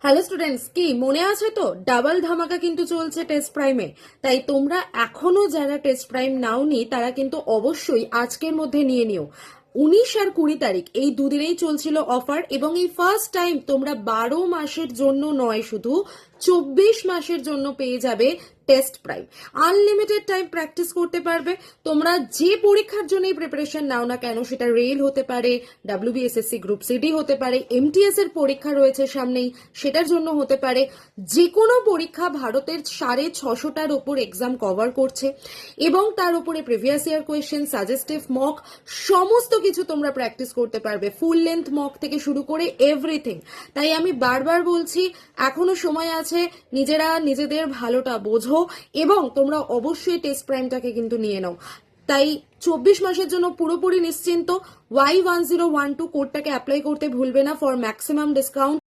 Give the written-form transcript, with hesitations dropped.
Hello students, কি মনে আছে তো ডাবল ধামাকা কিন্তু চলছে টেস্ট প্রাইমে। তাই তোমরা এখনো যারা টেস্ট প্রাইম নাওনি তারা কিন্তু অবশ্যই আজকের মধ্যে নিয়ে নিও। 19 আর 20 তারিখ এই দুদিনেই চলছিল অফার, এবং এই ফার্স্ট টাইম তোমরা 12 মাসের জন্য নয়, শুধু 24 মাসের জন্য পেয়ে যাবে test prime. Unlimited time practice করতে পারবে। তোমরা যে পরীক্ষার জন্যই প্রিপারেশন নাও না কেন, সেটা রেল হতে পারে, ডাব্লিউবিএসএসসি গ্রুপ সিডি হতে পারে, এমটিএস এর পরীক্ষা রয়েছে সামনেই, সেটার জন্য হতে পারে, যে কোনো পরীক্ষা ভারতের 650টার ওপর এক্সাম কভার করছে, এবং তার উপরে previous year question, suggestive mock, সমস্ত কিছু তোমরা প্র্যাকটিস করতে পারবে, ফুল লেন্থ মক থেকে শুরু করে এভরিথিং। তাই আমি বারবার বলছি, এখনো সময় আছে, নিজেরা নিজেদের ভালোটা বোঝো, এবং তোমরা অবশ্যই টেস্ট প্রাইমটাকে কিন্তু নিয়ে নাও। তাই 24 মাসের জন্য পুরোপুরি নিশ্চিন্ত। Y1012 কোডটাকে অ্যাপ্লাই করতে ভুলবে না ফর ম্যাক্সিমাম ডিসকাউন্ট।